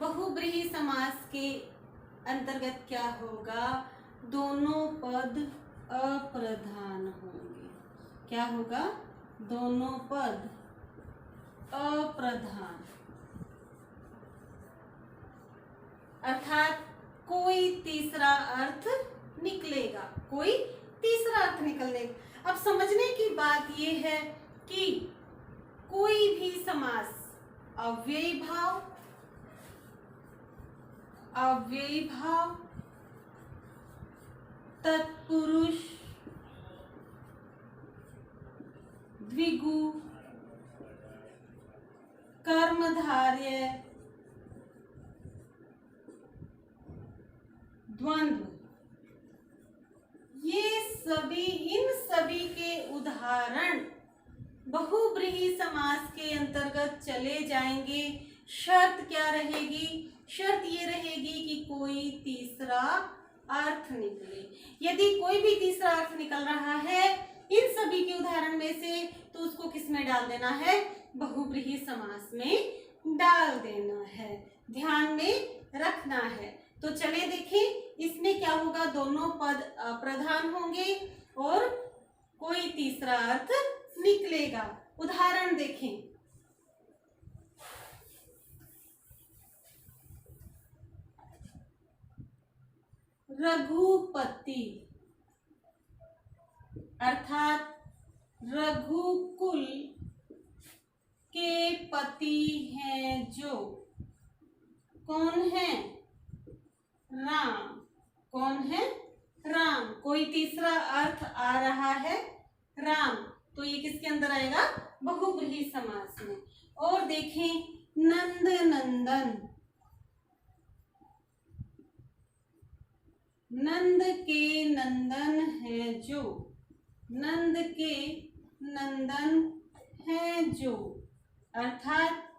बहुब्रीहि समास के अंतर्गत क्या होगा? दोनों पद अप्रधान होंगे। क्या होगा? दोनों पद अप्रधान, अर्थात कोई तीसरा अर्थ निकलेगा, कोई तीसरा अर्थ निकलेगा। अब समझने की बात यह है कि कोई भी समास अव्ययी भाव, तत्पुरुष, द्विगु, कर्मधारय, द्वंद्व, इन सभी के उदाहरण बहुब्रीहि समास के अंतर्गत चले जाएंगे। शर्त क्या रहेगी? शर्त ये रहेगी कि कोई तीसरा अर्थ निकले। यदि कोई भी तीसरा अर्थ निकल रहा है इन सभी के उदाहरण में से, तो उसको किस में डाल देना है? बहुब्रीहि समास में डाल देना है, ध्यान में रखना है। तो चले देखें इसमें क्या होगा? दोनों पद अप्रधान होंगे और कोई तीसरा अर्थ निकलेगा। उदाहरण देखें। रघुपति अर्थात रघुकुल के पति हैं जो। कौन है? राम। कौन है? राम। कोई तीसरा अर्थ आ रहा है राम, तो ये किसके अंदर आएगा? बहुब्रीहि समास में। और देखें नंद नंदन, नंद के नंदन है जो। नंद के नंदन है जो अर्थात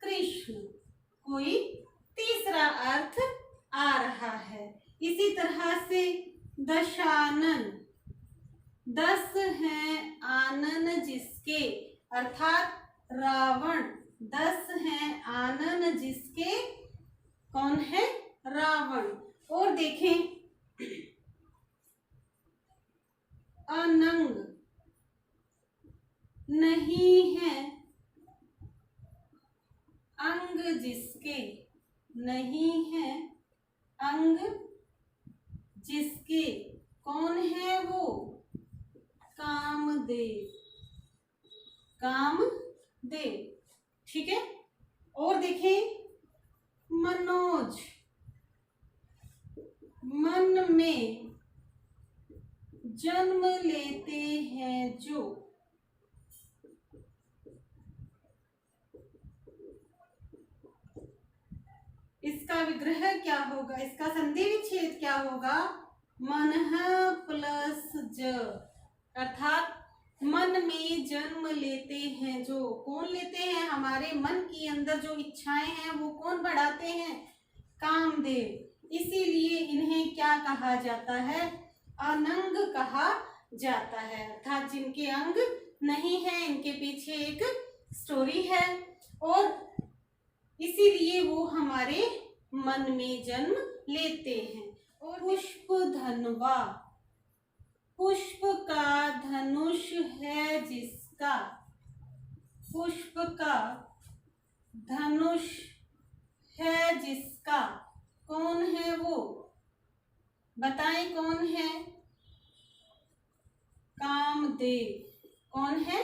कृष्ण। कोई तीसरा अर्थ आ रहा है। इसी तरह से दशानन, 10 हैं आनन जिसके, अर्थात रावण। 10 हैं आनन जिसके। कौन है? रावण। और देखें अनंग, नहीं है अंग जिसके। नहीं है अंग जिसके। कौन है वो? कामदेव। कामदेव, ठीक है। और देखें मनोज, मन में जन्म लेते हैं जो। इसका विग्रह क्या होगा? इसका संधि विच्छेद क्या होगा? मनः प्लस ज, अर्थात मन में जन्म लेते हैं जो। कौन लेते हैं? हमारे मन के अंदर जो इच्छाएं हैं वो कौन बढ़ाते हैं? कामदेव। इसीलिए इन्हें क्या कहा जाता है? अनंग कहा जाता है, अर्थात जिनके अंग नहीं है, इनके पीछे एक स्टोरी है और इसीलिए वो हमारे मन में जन्म लेते हैं। और पुष्प धनवा, पुष्प का धनुष है जिसका। पुष्प का धनुष है जिसका। कौन है वो? बताएं कौन है? कामदेव। कौन है?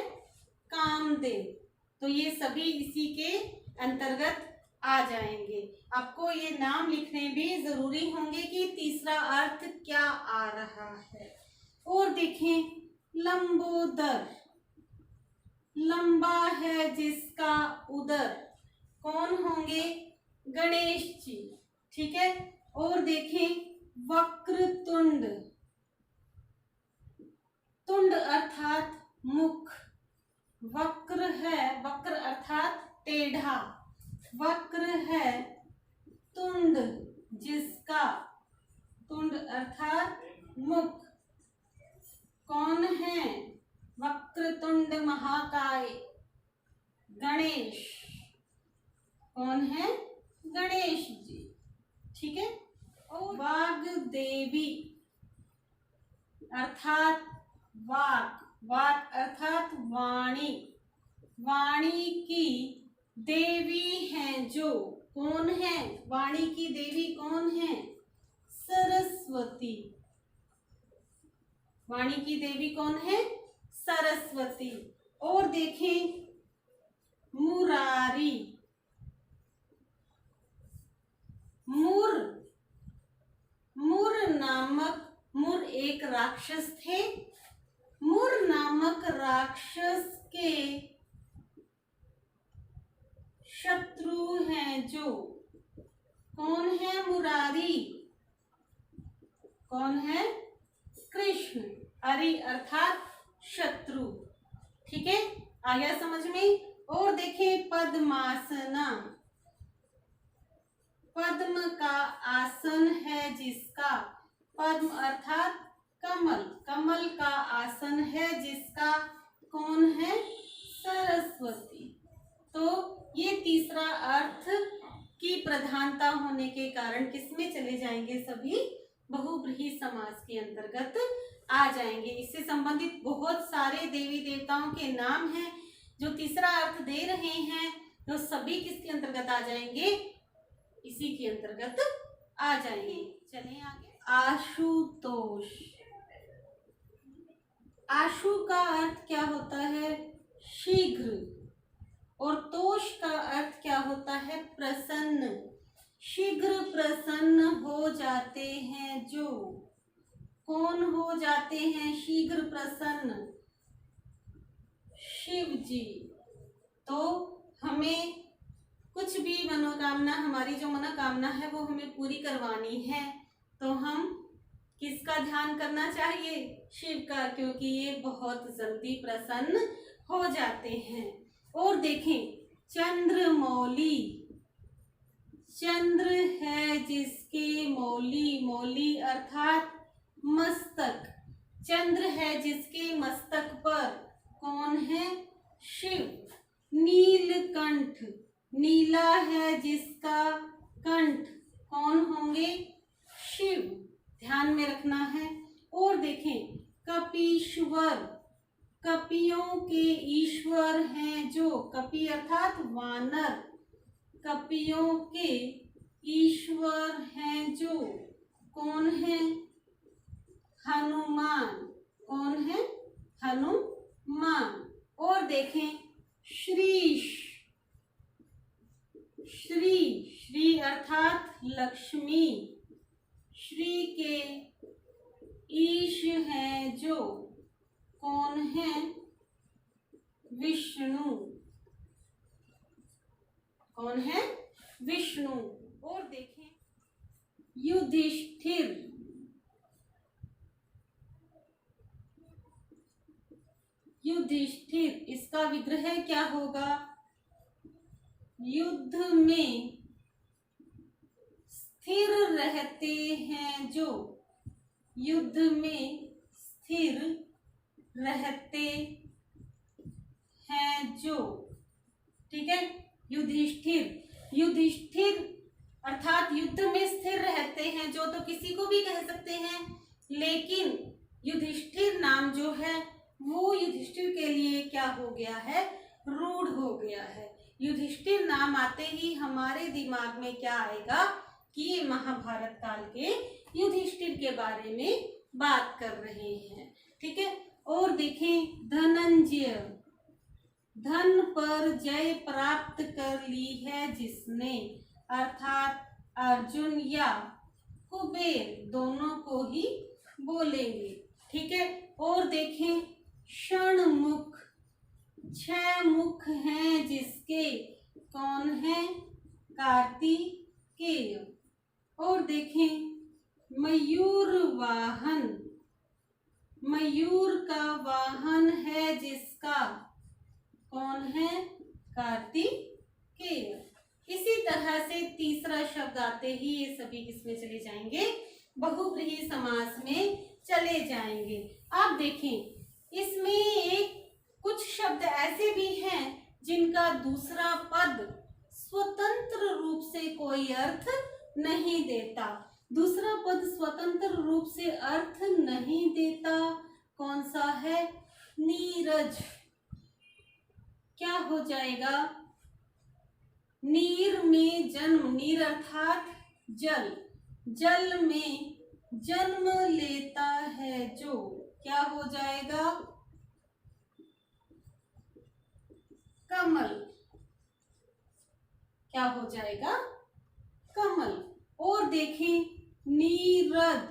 कामदेव। तो ये सभी इसी के अंतर्गत आ जाएंगे। आपको ये नाम लिखने भी जरूरी होंगे कि तीसरा अर्थ क्या आ रहा है। और देखें लंबोदर, लंबा है जिसका उदर। कौन होंगे? गणेश जी, ठीक है। और देखें वक्रतुंड, तुंड अर्थात मुख। वक्र है, वक्र अर्थात टेढ़ा। वक्र है तुंड जिसका। तुंड अर्थात मुख। कौन है? वक्रतुंड महाकाय, गणेश। कौन है? गणेश जी। ठीक है। और वाग्देवी अर्थात वाक, वाक अर्थात वाणी, वाणी की देवी हैं जो, कौन है वाणी की देवी, कौन है? सरस्वती। वाणी की देवी कौन है? सरस्वती। और देखें मुरारी, मुर, मुर नामक, मुर एक राक्षस थे, मुर नामक राक्षस के शत्रु हैं जो, कौन है मुरारी? कौन है? कृष्ण। अरि अर्थात शत्रु। ठीक है, आ गया समझ में। और देखें पद्मासना, पद्म का आसन है जिसका, पद्म अर्थात कमल, कमल का आसन है जिसका, कौन है? सरस्वती। तो ये तीसरा अर्थ की प्रधानता होने के कारण किसमें चले जाएंगे? सभी बहुव्रीहि समास के अंतर्गत आ जाएंगे। इससे संबंधित बहुत सारे देवी देवताओं के नाम हैं जो तीसरा अर्थ दे रहे हैं, तो सभी किसके अंतर्गत आ जाएंगे? इसी के अंतर्गत आ जाएंगे। चलें आगे। आशुतोष, आशु का अर्थ क्या होता है? शीघ्र। और तोष का अर्थ क्या होता है? प्रसन्न। शीघ्र प्रसन्न हो जाते हैं जो, कौन हो जाते हैं शीघ्र प्रसन्न? शिव जी। तो हमें कुछ भी मनोकामना, हमारी जो मनोकामना है वो हमें पूरी करवानी है, तो हम किसका ध्यान करना चाहिए? शिव का, क्योंकि ये बहुत जल्दी प्रसन्न हो जाते हैं। और देखें चंद्रमौली, चंद्र है जिसके मौली, मौली अर्थात मस्तक, चंद्र है जिसके मस्तक पर, कौन है? शिव। नीलकंठ, नीला है जिसका कंठ, कौन होंगे? शिव। ध्यान में रखना है। और देखें कपीश्वर, कपियों के ईश्वर हैं जो, कपि अर्थात वानर, कपियों के ईश्वर हैं जो, कौन है? हनुमान। कौन है? हनुमान। और देखें श्रीश, श्री, श्री अर्थात लक्ष्मी, श्री के ईश हैं जो, कौन है? विष्णु। कौन है? विष्णु। और देखें युधिष्ठिर, युधिष्ठिर इसका विग्रह क्या होगा? युद्ध में स्थिर रहते हैं जो, युद्ध में स्थिर रहते हैं जो। ठीक है, युधिष्ठिर, युधिष्ठिर अर्थात युद्ध में स्थिर रहते हैं जो, तो किसी को भी कह सकते हैं, लेकिन युधिष्ठिर नाम जो है वो युधिष्ठिर के लिए क्या हो गया है? रूढ़ हो गया है। युधिष्ठिर नाम आते ही हमारे दिमाग में क्या आएगा कि ये महाभारत काल के युधिष्ठिर के बारे में बात कर रहे हैं। ठीक है। और देखें धनंजय, धन पर जय प्राप्त कर ली है जिसने, अर्थात अर्जुन या कुबेर दोनों को ही बोलेंगे। ठीक है। और देखें षणमुख, 6 मुख हैं जिसके, कौन है? कार्तिकेय। और देखें मयूर वाहन, मयूर का वाहन है जिसका, कौन है? कार्तिकेय। इसी तरह से तीसरा शब्द आते ही ये सभी किसमें चले जाएंगे? बहुव्रीहि समास में चले जाएंगे। आप देखें इसमें एक कुछ शब्द ऐसे भी हैं जिनका दूसरा पद स्वतंत्र रूप से कोई अर्थ नहीं देता। दूसरा पद स्वतंत्र रूप से अर्थ नहीं देता कौन सा है? नीरज। क्या हो जाएगा? नीर में जन्म, नीर अर्थात जल, जल में जन्म लेता है जो, क्या हो जाएगा? कमल। क्या हो जाएगा? कमल। और देखें नीरद,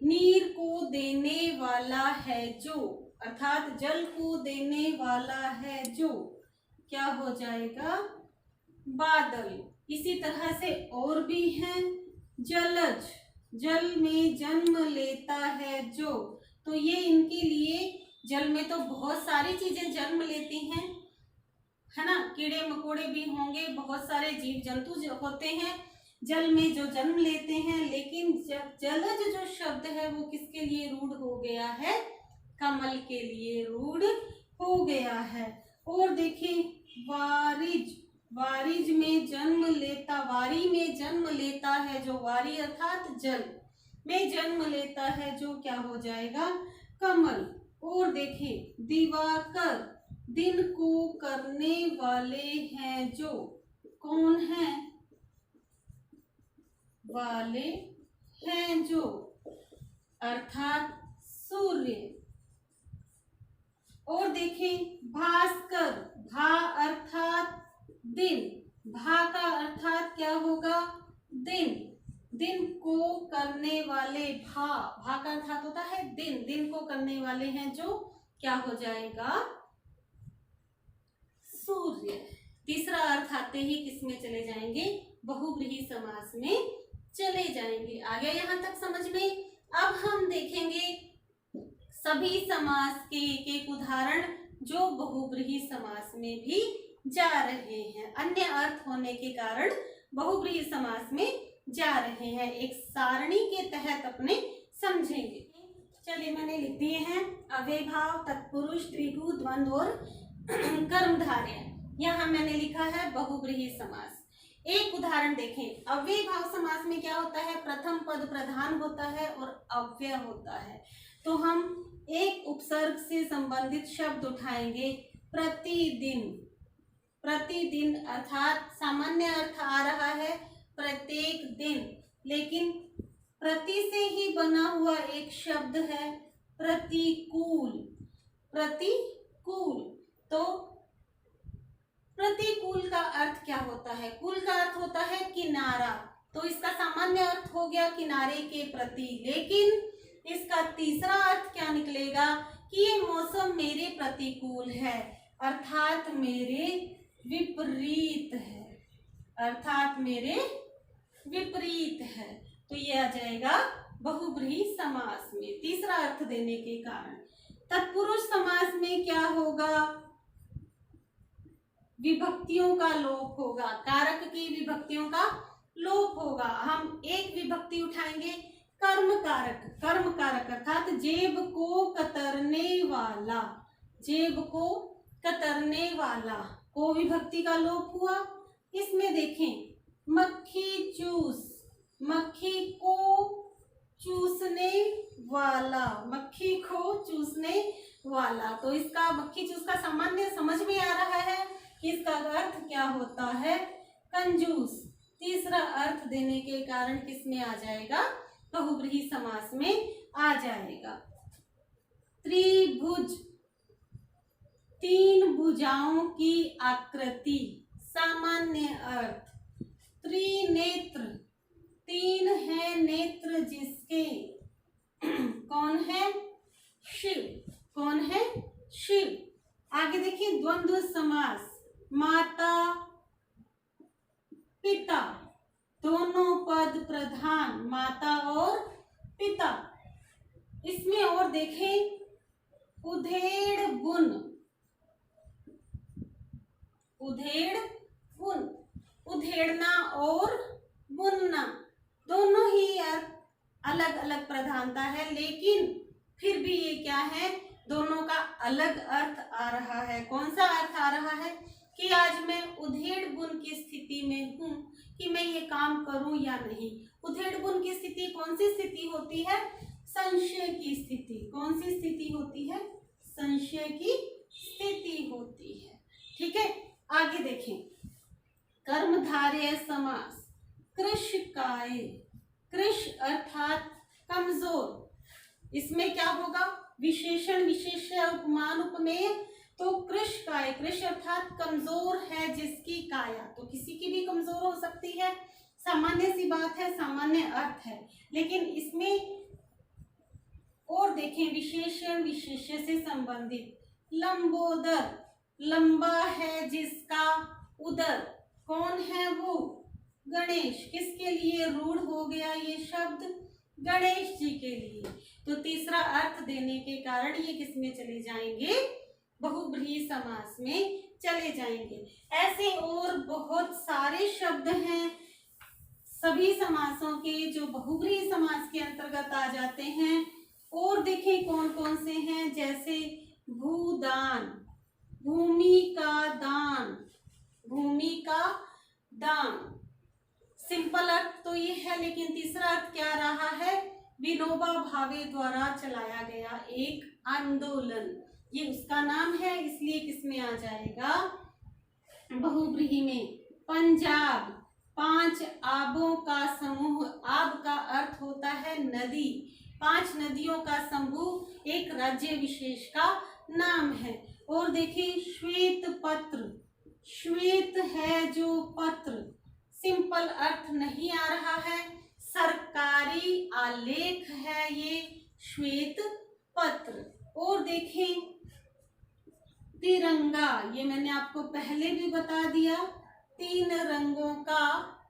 नीर को देने वाला है जो, अर्थात जल को देने वाला है जो, क्या हो जाएगा? बादल। इसी तरह से और भी हैं, जलज, जल में जन्म लेता है जो, तो ये इनके लिए, जल में तो बहुत सारी चीजें जन्म लेती हैं, है ना, कीड़े मकोड़े भी होंगे, बहुत सारे जीव जंतु जो होते हैं जल में जो जन्म लेते हैं, लेकिन जलज जो शब्द है वो किसके लिए रूढ़ हो गया है? कमल के लिए रूढ़ हो गया है। और देखिए वारिज, वारिज में जन्म लेता, वारी में जन्म लेता है जो, वारी अर्थात जल में जन्म लेता है जो, क्या हो जाएगा? कमल। और देखिए दिवाकर, दिन को करने वाले हैं जो, कौन है? वाले हैं जो, अर्थात सूर्य। और देखें भास्कर, भा अर्थात दिन, भा का अर्थात क्या होगा? दिन, दिन को करने वाले, भा, भा का अर्थात होता है दिन, दिन को करने वाले हैं जो, क्या हो जाएगा? सूर्य। तीसरा अर्थ आते ही किसमें चले जाएंगे? बहुव्रीहि समास में चले जाएंगे। आ गया यहाँ तक समझ में? अब हम देखेंगे सभी समास के एक उदाहरण जो बहुव्रीहि समास में भी जा रहे हैं, अन्य अर्थ होने के कारण बहुव्रीहि समास में जा रहे हैं, एक सारणी के तहत अपने समझेंगे। चलिए मैंने लिख दिए हैं अव्ययभाव, तत्पुरुष, द्विगु, द्वंद्व और कर्मधारय। यहाँ मैंने लिखा है बहुव्रीहि समास। एक उदाहरण देखें, अव्ययभाव समास में क्या होता है? प्रथम पद प्रधान होता है और अव्यय होता है। तो हम एक उपसर्ग से संबंधित शब्द उठाएंगे, प्रतिदिन। प्रतिदिन अर्थात सामान्य अर्थ आ रहा है प्रत्येक दिन, लेकिन प्रति से ही बना हुआ एक शब्द है प्रतिकूल। प्रतिकूल, तो प्रतिकूल का अर्थ क्या होता है? कूल का अर्थ होता है किनारा, तो इसका सामान्य अर्थ हो गया किनारे के प्रति, लेकिन इसका तीसरा अर्थ क्या निकलेगा कि ये मौसम मेरे प्रतिकूल है, अर्थात मेरे विपरीत है, अर्थात मेरे विपरीत है। तो ये आ जाएगा बहुव्रीहि समास में, तीसरा अर्थ देने के कारण। तत्पुरुष समास में क्या होगा? विभक्तियों का लोप होगा, कारक की विभक्तियों का लोप होगा। हम एक विभक्ति उठाएंगे कर्म कारक, कर्म कारक अर्थात जेब को कतरने वाला, जेब को कतरने वाला, को विभक्ति का लोप हुआ। इसमें देखें मक्खी चूस, मक्खी को चूसने वाला, मक्खी को चूसने वाला, तो इसका मक्खी चूस का सामान्य समझ में आ रहा है कि इसका अर्थ क्या होता है? कंजूस। तीसरा अर्थ देने के कारण किसमें आ जाएगा? बहुव्रीहि समास में आ जाएगा। त्रिभुज, तीन भुजाओं की आकृति, सामान्य अर्थ। त्रिनेत्र, तीन है नेत्र जिसके, कौन है? शिव, कौन है? शिव। आगे देखिए द्वंद्व समास, माता पिता, दोनों पद प्रधान, माता और पिता। इसमें और देखें उधेड़ बुन, उधेड़ बुन, उधेड़ना और बुनना, दोनों ही अलग अलग प्रधानता है, लेकिन फिर भी ये क्या है? दोनों का अलग अर्थ आ रहा है। कौन सा अर्थ आ रहा है? कि आज मैं उधेड़ बुन की स्थिति में हूँ कि मैं ये काम करूं या नहीं। उधेड़ बुन की स्थिति कौन सी स्थिति होती है? संशय की स्थिति। कौन सी स्थिति होती है? संशय की स्थिति होती है। ठीक है, आगे देखें। कर्मधारय समास कृशकाय। कृश अर्थात कमजोर। इसमें क्या होगा? विशेषण विशेष्य उपमान उपमेय। तो कृशकाय, कृश अर्थात कमजोर है जिसकी काया, तो किसी की भी कमजोर हो सकती है, सामान्य सी बात है, सामान्य अर्थ है। लेकिन इसमें और देखें, विशेषण विशेष्य से संबंधित। लंबोदर, लंबा है जिसका उदर, कौन है वो? गणेश। किसके लिए रूढ़ हो गया ये शब्द? गणेश जी के लिए। तो तीसरा अर्थ देने के कारण ये किस में चले जाएंगे? बहुब्रीहि समास में चले जाएंगे। ऐसे और बहुत सारे शब्द हैं सभी समासों के जो बहुब्रीहि समास के अंतर्गत आ जाते हैं। और देखें कौन कौन से हैं, जैसे भूदान, भूमि का दान, भूमि का दान। सिंपल अर्थ तो ये है, लेकिन तीसरा अर्थ क्या रहा है? विनोबा भावे द्वारा चलाया गया एक आंदोलन, ये उसका नाम है, इसलिए किसमें आ जाएगा? बहुब्रीहि में। पंजाब, 5 आबों का समूह। आब का अर्थ होता है नदी। 5 नदियों का समूह एक राज्य विशेष का नाम है। और देखिए श्वेत पत्र, श्वेत है जो पत्र, सिंपल अर्थ नहीं आ रहा है, सरकारी आलेख है ये श्वेत पत्र। और देखें तिरंगा, ये मैंने आपको पहले भी बता दिया, 3 रंगों का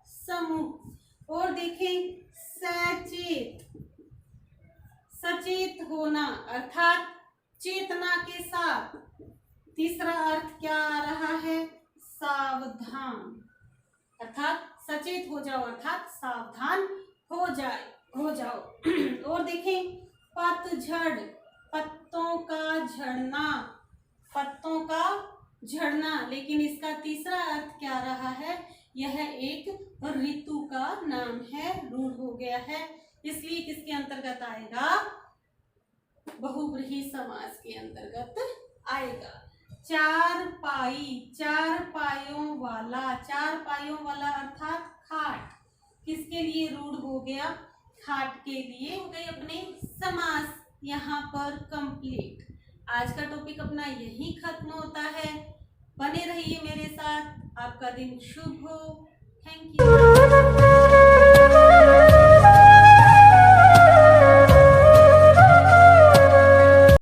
समूह। और देखें सचेत, सचेत होना अर्थात चेतना के साथ। तीसरा अर्थ क्या आ रहा है? सावधान, अर्थात सचेत हो जाओ, अर्थात सावधान हो जाओ। और देखें पतझड़, पत्तों का झड़ना, पत्तों का झड़ना। लेकिन इसका तीसरा अर्थ क्या रहा है? यह एक ऋतु का नाम है, रूढ़ हो गया है, इसलिए किसके अंतर्गत आएगा? बहुब्रीहि समास के अंतर्गत आएगा। चारपाई, 4 पायों वाला, 4 पायों वाला अर्थात खाट, किसके लिए रूढ़ हो गया? खाट के लिए। हो गई अपने समास यहाँ पर कंप्लीट। आज का टॉपिक अपना यही खत्म होता है। बने रहिए मेरे साथ। आपका दिन शुभ हो। Thank you.